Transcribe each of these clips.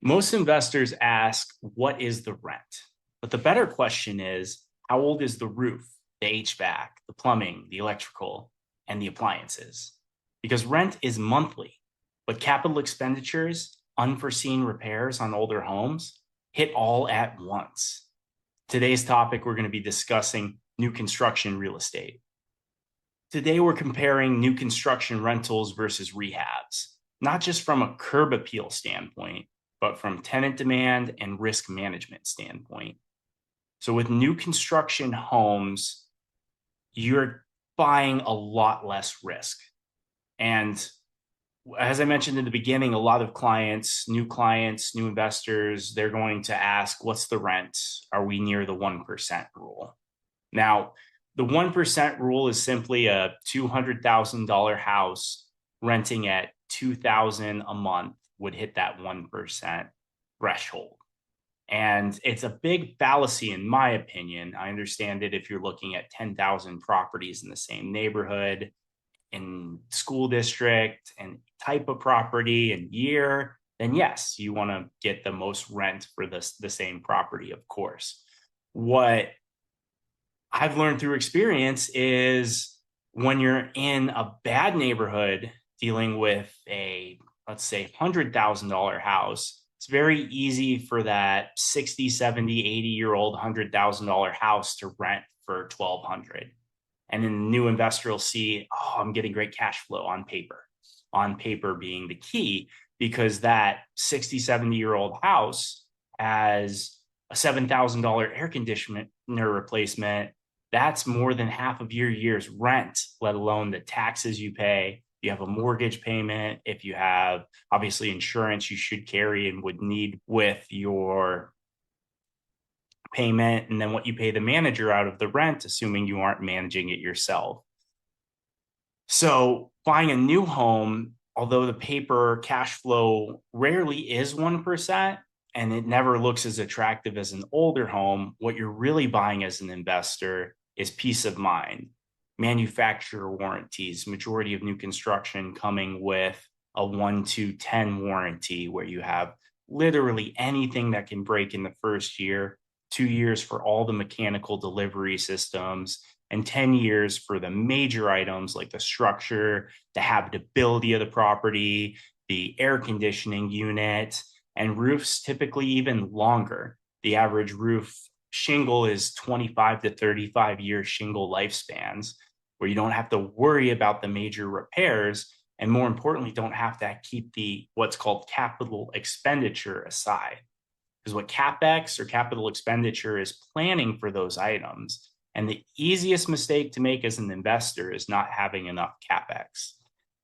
Most investors ask, what is the rent? But the better question is, how old is the roof, the HVAC, the plumbing, the electrical, and the appliances? Because rent is monthly, but capital expenditures, unforeseen repairs on older homes hit all at once. Today's topic, we're going to be discussing new construction real estate. Today, we're comparing new construction rentals versus rehabs, not just from a curb appeal standpoint, but from tenant demand and risk management standpoint. So with new construction homes, you're buying a lot less risk. And as I mentioned in the beginning, a lot of clients, new investors, they're going to ask, what's the rent? Are we near the 1% rule? Now, the 1% rule is simply a $200,000 house renting at $2,000 a month would hit that 1% threshold. And it's a big fallacy, in my opinion. I understand it if you're looking at 10,000 properties in the same neighborhood, in school district, and type of property and year, then yes, you want to get the most rent for the same property, of course. What I've learned through experience is when you're in a bad neighborhood dealing with a, let's say, $100,000 house, it's very easy for that 60, 70, 80-year-old $100,000 house to rent for 1,200. And then the new investor will see, oh, I'm getting great cash flow on paper being the key, because that 60, 70-year-old house has a $7,000 air conditioner replacement. That's more than half of your year's rent, let alone the taxes you pay. You have a mortgage payment. If you have obviously insurance you should carry and would need with your payment, and then what you pay the manager out of the rent, assuming you aren't managing it yourself. So buying a new home, although the paper cash flow rarely is 1%, and it never looks as attractive as an older home, what you're really buying as an investor is peace of mind. Manufacturer warranties, majority of new construction coming with a 1 to 10 warranty, where you have literally anything that can break in the first year, 2 years for all the mechanical delivery systems, and 10 years for the major items like the structure, the habitability of the property, the air conditioning unit, and roofs typically even longer. The average roof shingle is 25 to 35 year shingle lifespans, where you don't have to worry about the major repairs, and more importantly, don't have to keep the what's called capital expenditure aside. Because what CapEx or capital expenditure is planning for those items. And the easiest mistake to make as an investor is not having enough CapEx.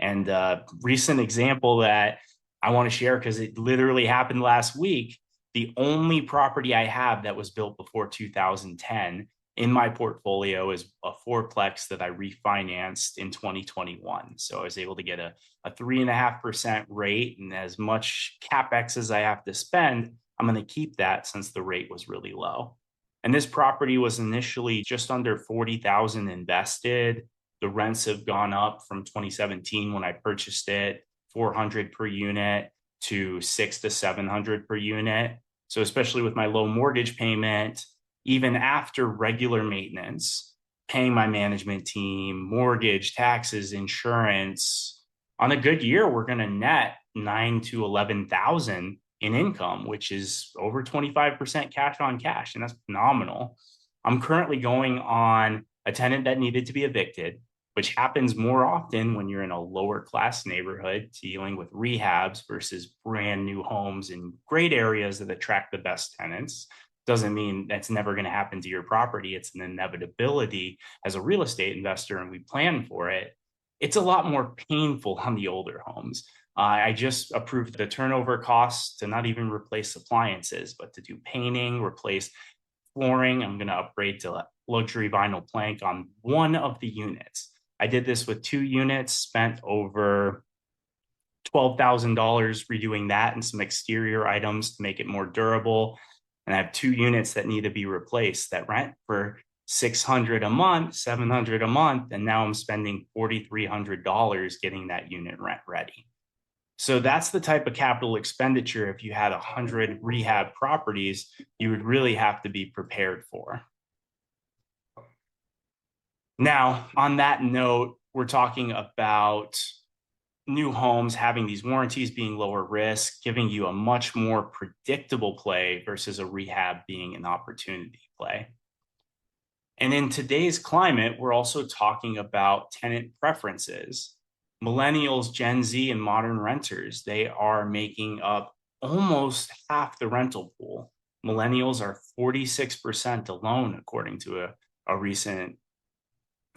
And a recent example that I want to share, because it literally happened last week, the only property I have that was built before 2010 in my portfolio is a fourplex that I refinanced in 2021. So I was able to get a 3.5% rate, and as much CapEx as I have to spend, I'm going to keep that since the rate was really low. And this property was initially just under 40,000 invested. The rents have gone up from 2017 when I purchased it, 400 per unit to 600 to 700 per unit. So especially with my low mortgage payment, even after regular maintenance, paying my management team, mortgage, taxes, insurance, on a good year, we're going to net 9 to 11,000 in income, which is over 25% cash on cash. And that's phenomenal. I'm currently going on a tenant that needed to be evicted, which happens more often when you're in a lower class neighborhood dealing with rehabs versus brand new homes in great areas that attract the best tenants. Doesn't mean that's never going to happen to your property. It's an inevitability as a real estate investor, and we plan for it. It's a lot more painful on the older homes. I just approved the turnover costs to not even replace appliances, but to do painting, replace flooring. I'm going to upgrade to luxury vinyl plank on one of the units. I did this with 2 units, spent over $12,000 redoing that and some exterior items to make it more durable. And I have 2 units that need to be replaced that rent for $600 a month, $700 a month, and now I'm spending $4,300 getting that unit rent ready. So that's the type of capital expenditure, if you had 100 rehab properties, you would really have to be prepared for. Now, on that note, we're talking about new homes having these warranties being lower risk, giving you a much more predictable play versus a rehab being an opportunity play. And in today's climate, we're also talking about tenant preferences. Millennials, Gen Z, and modern renters, they are making up almost half the rental pool. Millennials are 46% alone, according to a recent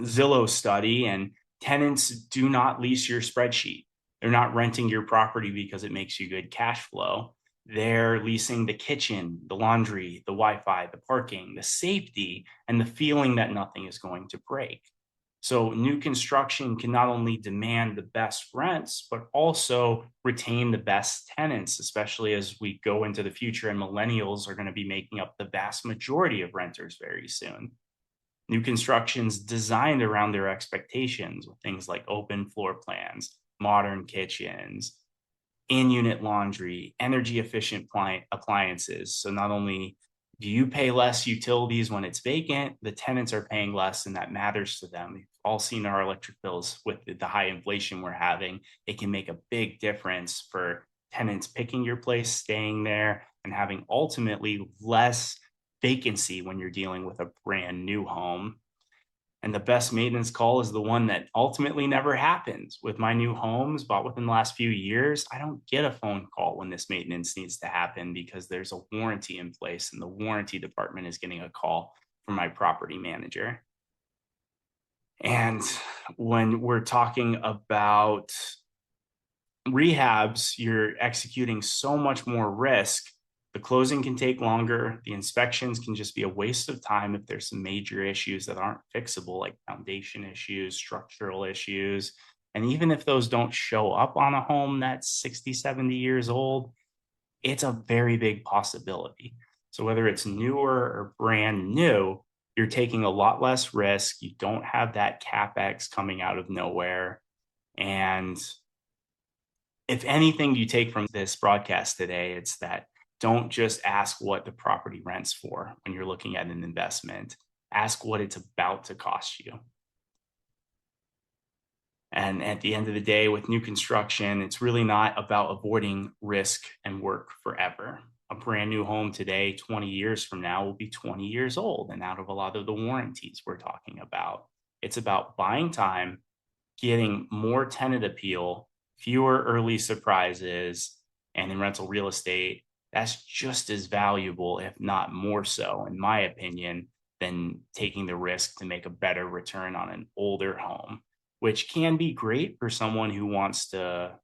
Zillow study, and tenants do not lease your spreadsheet. They're not renting your property because it makes you good cash flow. They're leasing the kitchen, the laundry, the Wi Fi, the parking, the safety, and the feeling that nothing is going to break. So, new construction can not only demand the best rents, but also retain the best tenants, especially as we go into the future and millennials are going to be making up the vast majority of renters very soon. New constructions designed around their expectations with things like open floor plans, modern kitchens, in-unit laundry, energy efficient appliances. So not only do you pay less utilities when it's vacant, the tenants are paying less, and that matters to them. We've all seen our electric bills with the high inflation we're having. It can make a big difference for tenants picking your place, staying there, and having ultimately less vacancy when you're dealing with a brand new home. And the best maintenance call is the one that ultimately never happens. With my new homes bought within the last few years, I don't get a phone call when this maintenance needs to happen because there's a warranty in place and the warranty department is getting a call from my property manager. And when we're talking about rehabs, you're executing so much more risk. The closing can take longer. The inspections can just be a waste of time if there's some major issues that aren't fixable, like foundation issues, structural issues. And even if those don't show up on a home that's 60, 70 years old, it's a very big possibility. So whether it's newer or brand new, you're taking a lot less risk. You don't have that CapEx coming out of nowhere. And if anything you take from this broadcast today, it's that don't just ask what the property rents for when you're looking at an investment. Ask what it's about to cost you. And at the end of the day, with new construction, it's really not about avoiding risk and work forever. A brand new home today, 20 years from now, will be 20 years old and out of a lot of the warranties we're talking about. It's about buying time, getting more tenant appeal, fewer early surprises, and in rental real estate, that's just as valuable, if not more so, in my opinion, than taking the risk to make a better return on an older home, which can be great for someone who wants to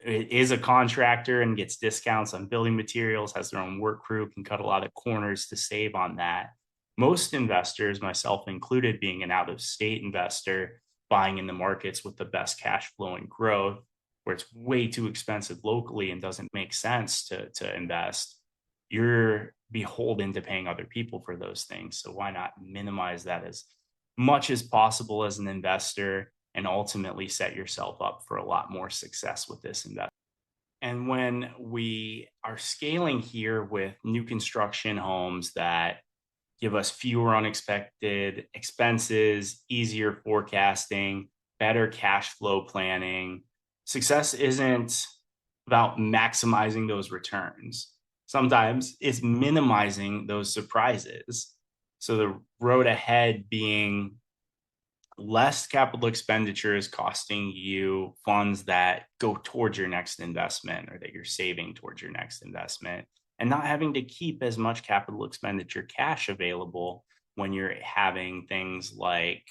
is a contractor and gets discounts on building materials, has their own work crew, can cut a lot of corners to save on that. Most investors, myself included, being an out of state investor, buying in the markets with the best cash flow and growth, where it's way too expensive locally and doesn't make sense to invest, you're beholden to paying other people for those things. So why not minimize that as much as possible as an investor and ultimately set yourself up for a lot more success with this investment? And when we are scaling here with new construction homes that give us fewer unexpected expenses, easier forecasting, better cash flow planning, success isn't about maximizing those returns. Sometimes it's minimizing those surprises. So the road ahead being less capital expenditures costing you funds that go towards your next investment or that you're saving towards your next investment, and not having to keep as much capital expenditure cash available when you're having things like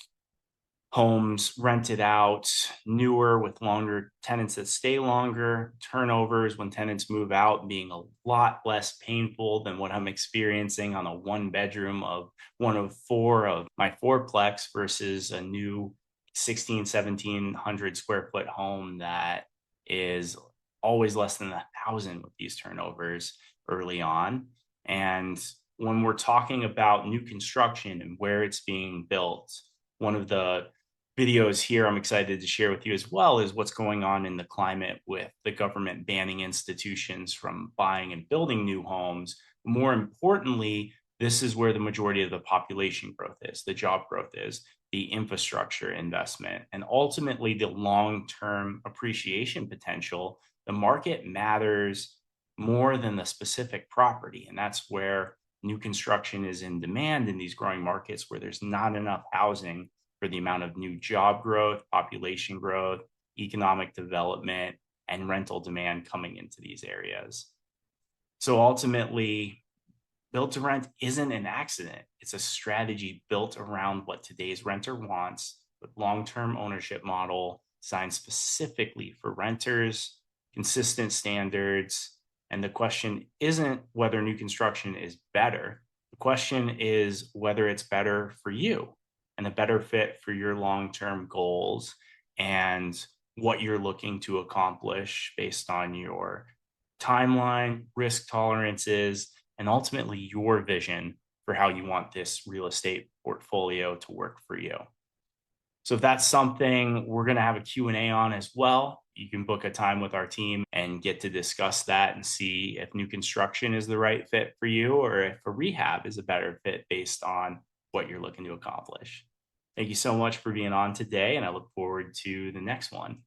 homes rented out, newer with longer tenants that stay longer, turnovers when tenants move out being a lot less painful than what I'm experiencing on a one bedroom of one of four of my fourplex versus a new 1700 square foot home that is always less than 1,000 with these turnovers early on. And when we're talking about new construction and where it's being built, one of the videos here I'm excited to share with you as well is what's going on in the climate with the government banning institutions from buying and building new homes. More importantly, this is where the majority of the population growth is, the job growth is, the infrastructure investment, and ultimately the long-term appreciation potential. The market matters more than the specific property. And that's where new construction is in demand in these growing markets where there's not enough housing for the amount of new job growth, population growth, economic development, and rental demand coming into these areas. So ultimately, built to rent isn't an accident. It's a strategy built around what today's renter wants, with long-term ownership model designed specifically for renters, consistent standards. And the question isn't whether new construction is better. The question is whether it's better for you and a better fit for your long-term goals and what you're looking to accomplish based on your timeline, risk tolerances, and ultimately your vision for how you want this real estate portfolio to work for you. So if that's something we're going to have a Q&A on as well, you can book a time with our team and get to discuss that and see if new construction is the right fit for you or if a rehab is a better fit based on what you're looking to accomplish. Thank you so much for being on today, and I look forward to the next one.